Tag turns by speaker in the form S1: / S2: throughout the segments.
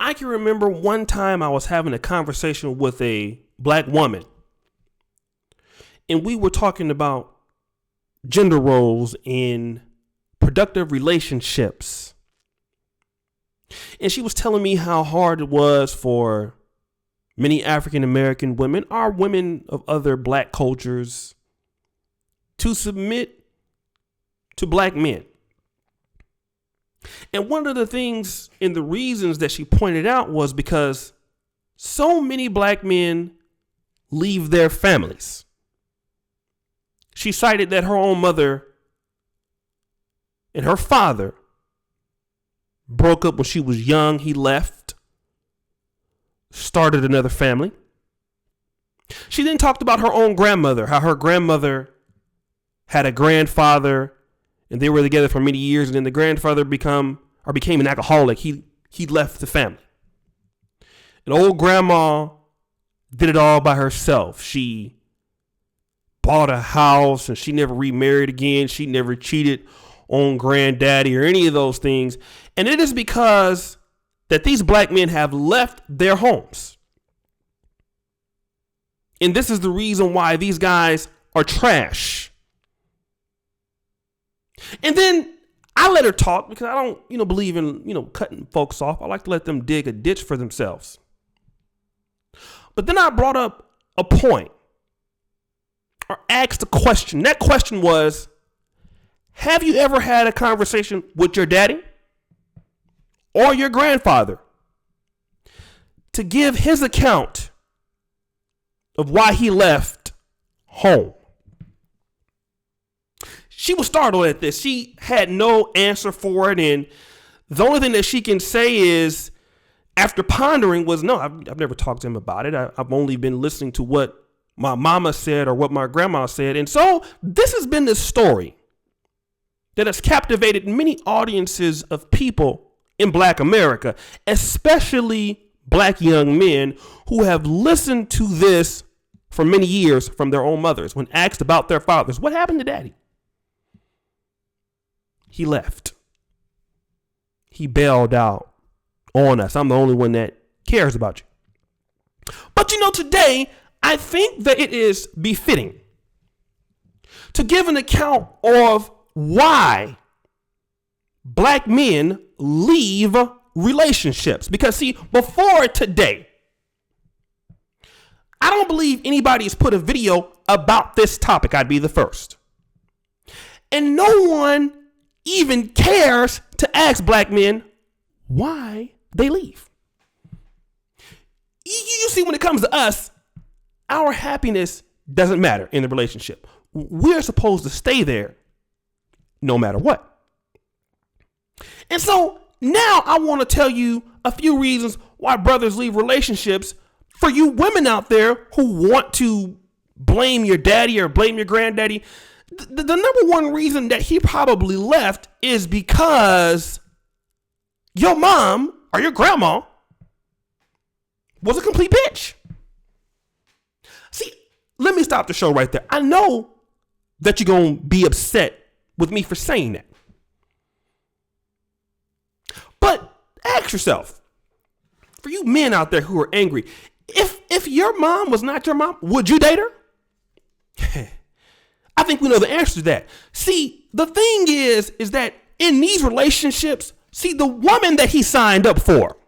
S1: I can remember one time I was having a conversation with a black woman, and we were talking about gender roles in productive relationships. And she was telling me how hard it was for many African American women, or women of other black cultures, to submit to black men. And one of the things and the reasons that she pointed out was because so many black men leave their families. She cited that her own mother and her father broke up when she was young. He left, started another family. She then talked about her own grandmother, how her grandmother had a grandfather and they were together for many years. And then the grandfather became an alcoholic. He left the family. An old grandma did it all by herself. She bought a house and she never remarried again. She never cheated on granddaddy or any of those things. And it is because that these black men have left their homes. And this is the reason why these guys are trash. And then I let her talk because I don't, believe in, cutting folks off. I like to let them dig a ditch for themselves. But then I brought up a point or asked a question. That question was, have you ever had a conversation with your daddy or your grandfather to give his account of why he left home? She was startled at this. She had no answer for it. And the only thing that she can say is, after pondering, was, no, I've never talked to him about it. I've only been listening to what my mama said or what my grandma said. And so this has been the story that has captivated many audiences of people in Black America, especially Black young men who have listened to this for many years from their own mothers. When asked about their fathers, what happened to daddy? He left. He bailed out on us. I'm the only one that cares about you. But today, I think that it is befitting to give an account of why black men leave relationships. Because see, before today, I don't believe anybody has put a video about this topic. I'd be the first. And no one even cares to ask black men why they leave. You see, when it comes to us, our happiness doesn't matter in the relationship. We're supposed to stay there no matter what. And so now I want to tell you a few reasons why brothers leave relationships for you women out there who want to blame your daddy or blame your granddaddy. The number one reason that he probably left is because your mom or your grandma was a complete bitch. See, let me stop the show right there. I know that you're going to be upset with me for saying that. But ask yourself, for you men out there who are angry, if your mom was not your mom, would you date her? I think we know the answer to that. See, the thing is that in these relationships, see, the woman that he signed up for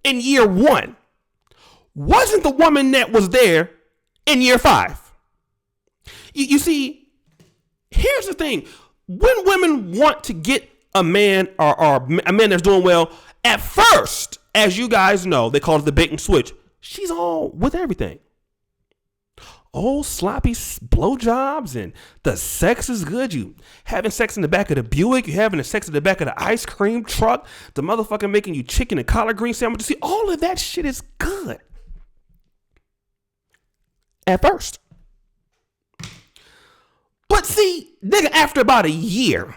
S1: in year 1 wasn't the woman that was there in year 5. You see, here's the thing. When women want to get a man or a man that's doing well, at first, as you guys know, they call it the bait and switch. She's all with everything. Oh, sloppy blowjobs and the sex is good. You having sex in the back of the Buick. You having the sex in the back of the ice cream truck. The motherfucker making you chicken and collard green sandwiches. See, all of that shit is good. At first. But see, nigga, after about a year,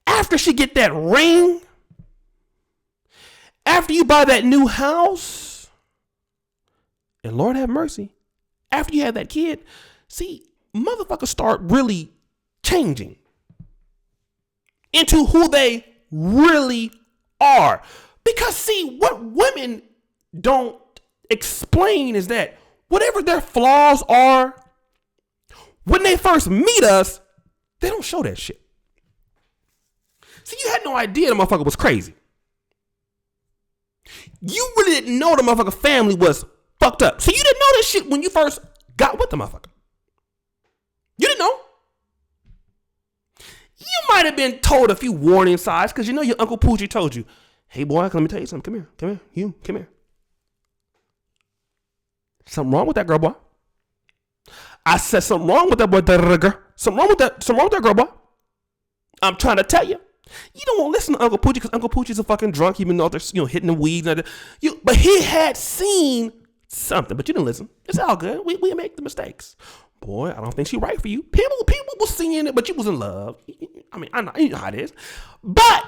S1: after she get that ring, after you buy that new house, and Lord have mercy, after you have that kid, see, motherfuckers start really changing into who they really are. Because see, what women don't explain is that whatever their flaws are, when they first meet us, they don't show that shit. See, you had no idea the motherfucker was crazy. You really didn't know the motherfucker family was fucked up. So you didn't know this shit when you first got with the motherfucker. You didn't know. You might have been told a few warning signs because you know your Uncle Poochie told you, hey boy, let me tell you something. Come here. Come here. Something wrong with that girl, boy. I said something wrong with that boy. Something wrong with that girl, boy. I'm trying to tell you. You don't want to listen to Uncle Poochie because Uncle Poochie's a fucking drunk, even though they're hitting the weeds. But he had seen something, but you didn't listen. It's all good. We make the mistakes. Boy, I don't think she's right for you. People were seeing it, but you was in love. I mean, I know how it is. But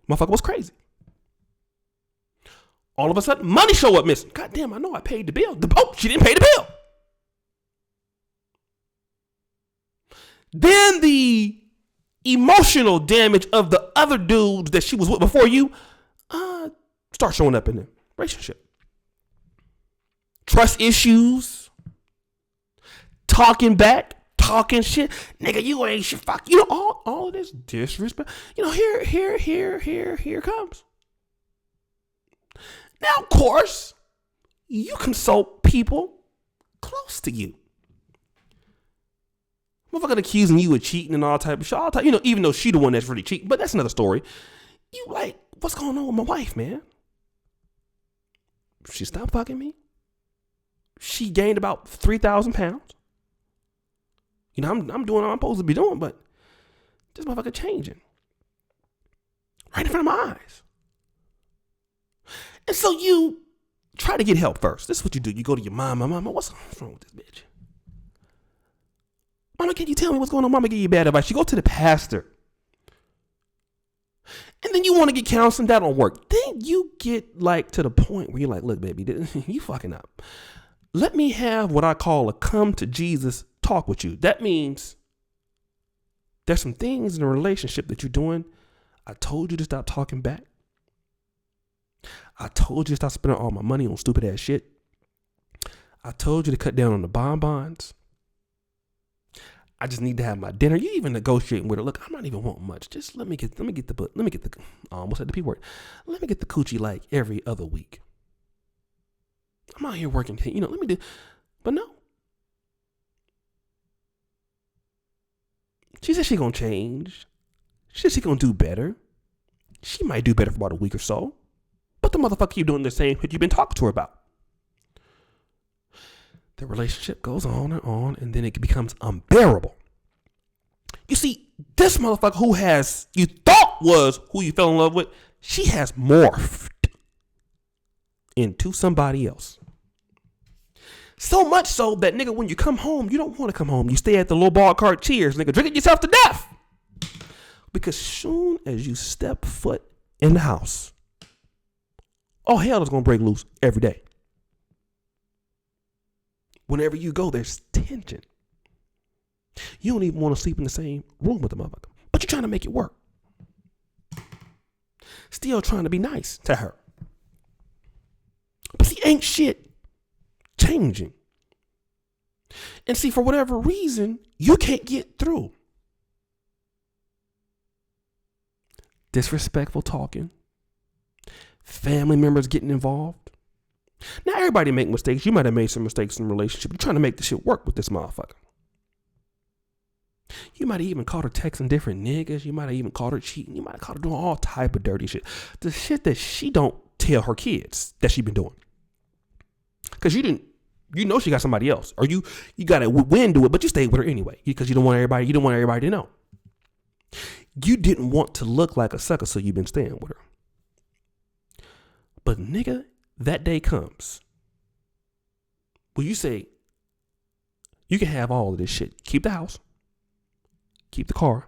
S1: motherfucker was crazy. All of a sudden, money show up missing. God damn, I know I paid the bill. She didn't pay the bill. Then the emotional damage of the other dudes that she was with before you start showing up in the relationship. Trust issues, talking back, talking shit. Nigga, you ain't shit. Fuck. All of this disrespect. Here comes. Now, of course, you consult people close to you. Motherfucker accusing you of cheating and all type of shit. Even though she the one that's really cheating, but that's another story. You like, what's going on with my wife, man? She stopped fucking me. She gained about 3,000 pounds. I'm doing what I'm supposed to be doing, but this motherfucker changing. Right in front of my eyes. And so you try to get help first. This is what you do. You go to your mama, what's wrong with this bitch? Mama, can you tell me what's going on? Mama, give you bad advice. You go to the pastor. And then you want to get counseling. That don't work. Then you get to the point where you're like, look, baby, you fucking up. Let me have what I call a come to Jesus talk with you. That means there's some things in a relationship that you're doing. I told you to stop talking back. I told you to stop spending all my money on stupid ass shit. I told you to cut down on the bonbons. I just need to have my dinner. You even negotiating with her. Look, I'm not even wanting much. Just let me get the almost said the P word. Let me get the coochie every other week. I'm out here working. Let me do. But no. She said she gonna change. She said she gonna do better. She might do better for about a week or so. But the motherfucker keep doing the same shit you've been talking to her about. The relationship goes on, and then it becomes unbearable. You see, this motherfucker who you thought was who you fell in love with, she has morphed into somebody else. So much so that, nigga, when you come home, you don't want to come home. You stay at the little bar cart Cheers, nigga, drinking yourself to death. Because soon as you step foot in the house, all hell is going to break loose every day. Whenever you go, there's tension. You don't even want to sleep in the same room with the motherfucker, but you're trying to make it work. Still trying to be nice to her. But see, ain't shit changing. And see, for whatever reason, you can't get through. Disrespectful talking. Family members getting involved. Now, everybody make mistakes. You might have made some mistakes in a relationship. You're trying to make this shit work with this motherfucker. You might have even caught her texting different niggas. You might have even caught her cheating. You might have caught her doing all type of dirty shit. The shit that she don't tell her kids that she been doing. Because you know she got somebody else. Or you got to win to it, but you stayed with her anyway. Because you don't want everybody to know. You didn't want to look like a sucker, so you've been staying with her. But nigga, that day comes. Well, you say, you can have all of this shit. Keep the house. Keep the car.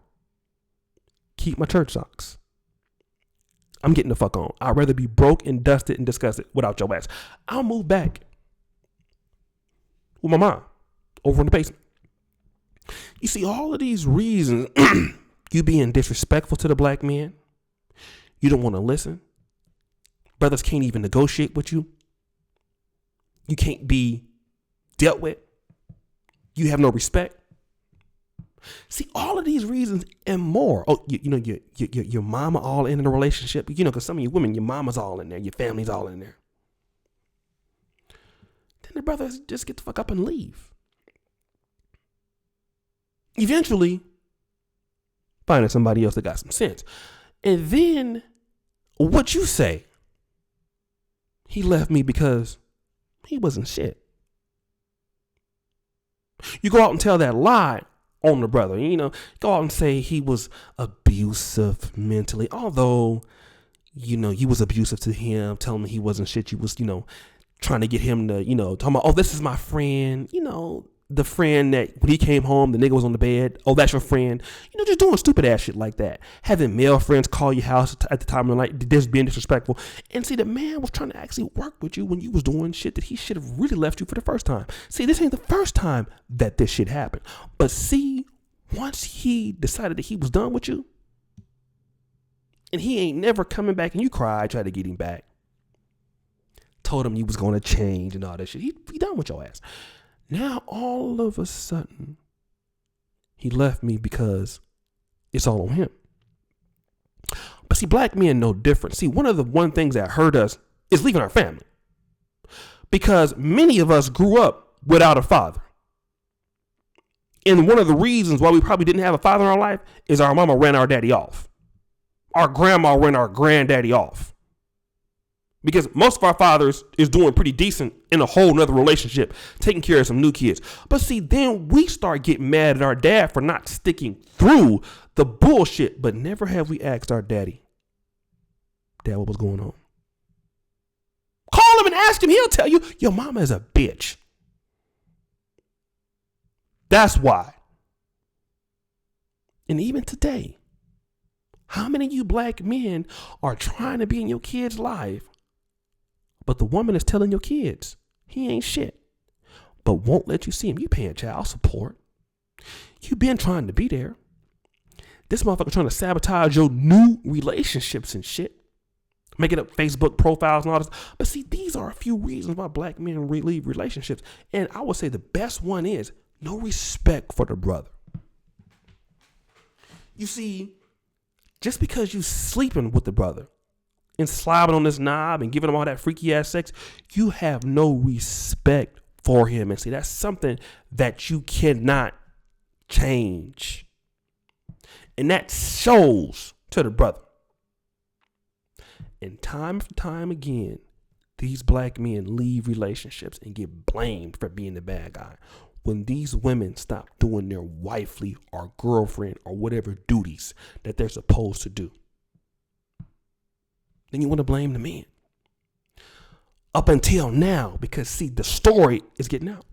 S1: Keep my church socks. I'm getting the fuck on. I'd rather be broke and dusted and disgusted without your ass. I'll move back with my mom over in the basement. You see, all of these reasons You being disrespectful to the black man. You don't want to listen. Brothers can't even negotiate with you. You can't be dealt with. You have no respect. See, all of these reasons and more. Oh, your mama all in a relationship. Because some of you women, your mama's all in there. Your family's all in there. Then the brothers just get the fuck up and leave. Eventually, finding somebody else that got some sense. And then, what you say? He left me because he wasn't shit. You go out and tell that lie on the brother. Go out and say he was abusive mentally. Although, you was abusive to him, telling him he wasn't shit. You was, trying to get him to, talking about, oh, this is my friend. The friend that when he came home, the nigga was on the bed. Oh, that's your friend. Just doing stupid ass shit like that. Having male friends call your house at the time of the night, just being disrespectful. And see, the man was trying to actually work with you when you was doing shit that he should have really left you for the first time. See, this ain't the first time that this shit happened. But see, once he decided that he was done with you, and he ain't never coming back, and you cried, tried to get him back. Told him you was going to change and all that shit. He done with your ass. Now, all of a sudden, he left me because it's all on him. But see, black men know different. See, one of the things that hurt us is leaving our family. Because many of us grew up without a father. And one of the reasons why we probably didn't have a father in our life is our mama ran our daddy off. Our grandma ran our granddaddy off. Because most of our fathers is doing pretty decent in a whole nother relationship, taking care of some new kids. But see, then we start getting mad at our dad for not sticking through the bullshit. But never have we asked our daddy, Dad, what was going on? Call him and ask him. He'll tell you, your mama is a bitch. That's why. And even today, how many of you black men are trying to be in your kid's life, but the woman is telling your kids he ain't shit, but won't let you see him? You paying child support. You been trying to be there. This motherfucker trying to sabotage your new relationships and shit. Making up Facebook profiles and all this. But see, these are a few reasons why black men leave relationships. And I would say the best one is no respect for the brother. You see, just because you sleeping with the brother and slobbing on this knob and giving him all that freaky ass sex, you have no respect for him. And see, that's something that you cannot change. And that shows to the brother. And time after time again, these black men leave relationships and get blamed for being the bad guy. When these women stop doing their wifely or girlfriend or whatever duties that they're supposed to do, then you want to blame the man. Up until now, because see, the story is getting out.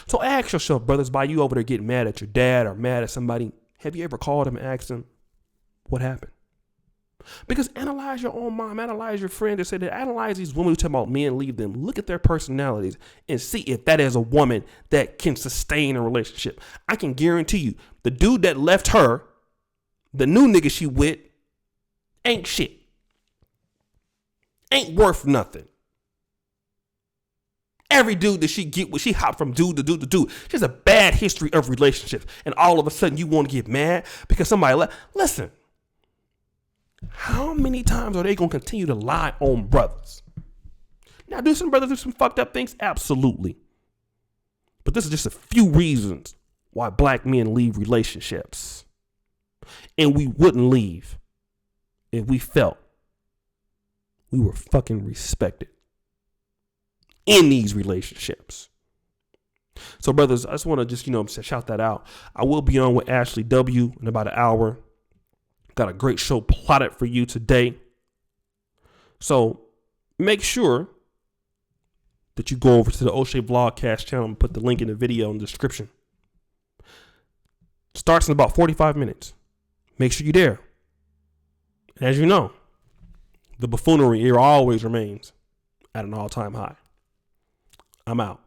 S1: So ask yourself, brothers, by you over there getting mad at your dad or mad at somebody, have you ever called him and asked him what happened? Because analyze your own mom, analyze your friend that said that, analyze these women who talk about men leave them. Look at their personalities and see if that is a woman that can sustain a relationship. I can guarantee you, the dude that left her, the new nigga she with, ain't shit. Ain't worth nothing. Every dude that she get with, she hop from dude to dude to dude. She has a bad history of relationships. And all of a sudden you want to get mad because somebody left. Listen. How many times are they going to continue to lie on brothers? Now, do some brothers do some fucked up things? Absolutely. But this is just a few reasons why black men leave relationships. And we wouldn't leave if we felt we were fucking respected in these relationships. So, brothers, I just want to shout that out. I will be on with Ashley W. in about an hour. Got a great show plotted for you today. So make sure that you go over to the O'Shea Vlogcast channel and put the link in the video in the description. Starts in about 45 minutes. Make sure you're there. And as you know, the buffoonery here always remains at an all-time high. I'm out.